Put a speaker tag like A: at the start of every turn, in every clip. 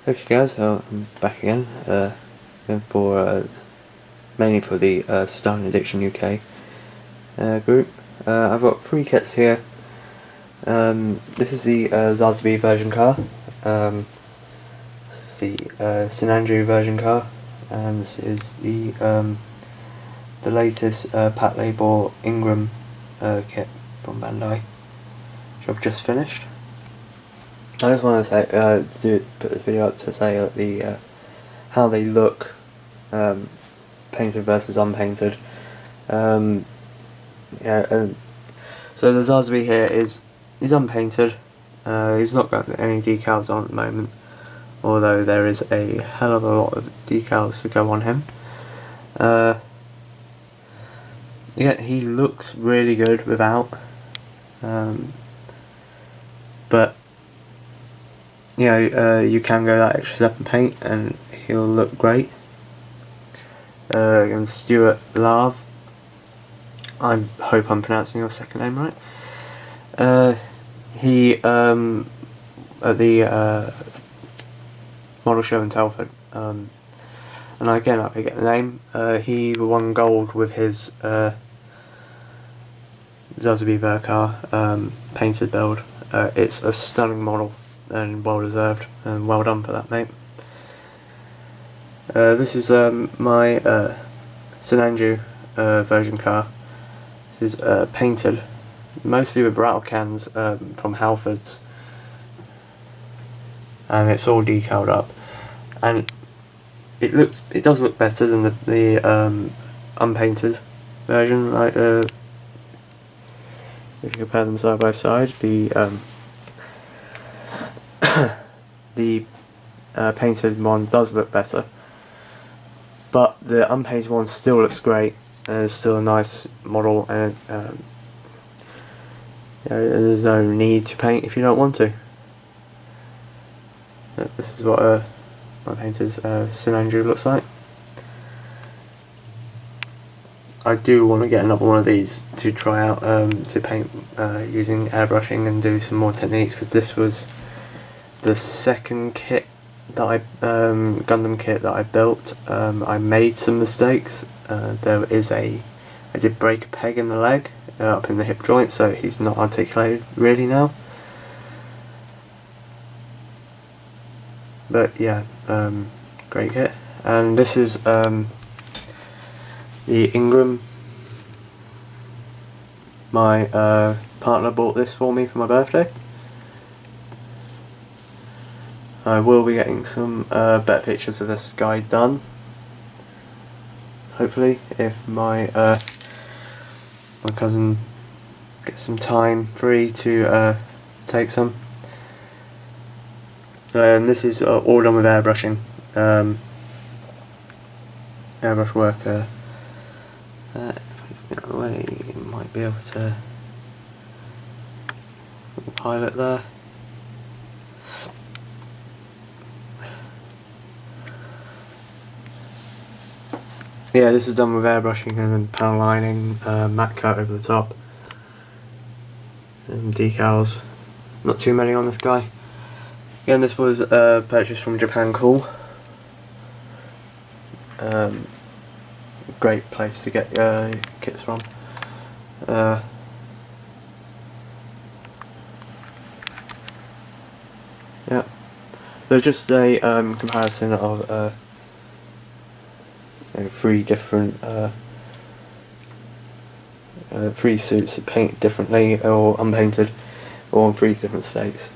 A: Okay guys, so I'm back again, mainly for the Styling Addiction UK group. I've got 3 kits here. This is the Zasby version car, this is the St Andrew version car, and this is the latest Pat Labor Ingram kit from Bandai, which I've just finished. I just want to say, put this video up to say that the how they look, painted versus unpainted. Yeah, and so the Zasby here is unpainted. He's not got any decals on at the moment, although there is a hell of a lot of decals to go on him. Yeah, he looks really good without, but you know, you can go that extra step and paint and he'll look great. And Stuart Larve, I hope I'm pronouncing your second name right. He at the model show in Telford, and again I forget the name. He won gold with his Zasby Vercar painted build. It's a stunning model and well deserved, and well done for that, mate. This is my St Andrew version car. This is painted mostly with rattle cans from Halfords, and it's all decaled up, and it does look better than the unpainted version. Like if you compare them side by side, the painted one does look better, but the unpainted one still looks great, and it's still a nice model, and you know, there's no need to paint if you don't want to. This is what my painted St Andrew looks like. I do want to get another one of these to try out to paint using airbrushing and do some more techniques, because this was the second kit that I Gundam kit that I built. I made some mistakes. I did break a peg in the leg up in the hip joint, so he's not articulated really now. But yeah, great kit. And this is the Ingram. My partner bought this for me for my birthday. I will be getting some better pictures of this guy done, hopefully, if my my cousin gets some time free to take some. And this is all done with airbrushing. Airbrush work. If I just get out of the way, you might be able to pilot there. Yeah, this is done with airbrushing and then panel lining, matte coat over the top, and decals. Not too many on this guy. Again, this was purchased from Japan Cool. Great place to get kits from. Yeah, so just a comparison of 3 different 3 suits that paint differently or unpainted, or in 3 different states.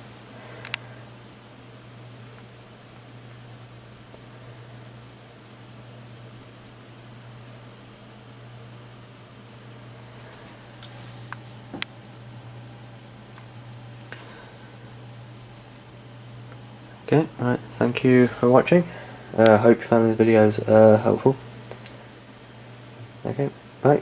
A: Okay, right, thank you for watching. Hope you found these videos helpful. Okay, bye.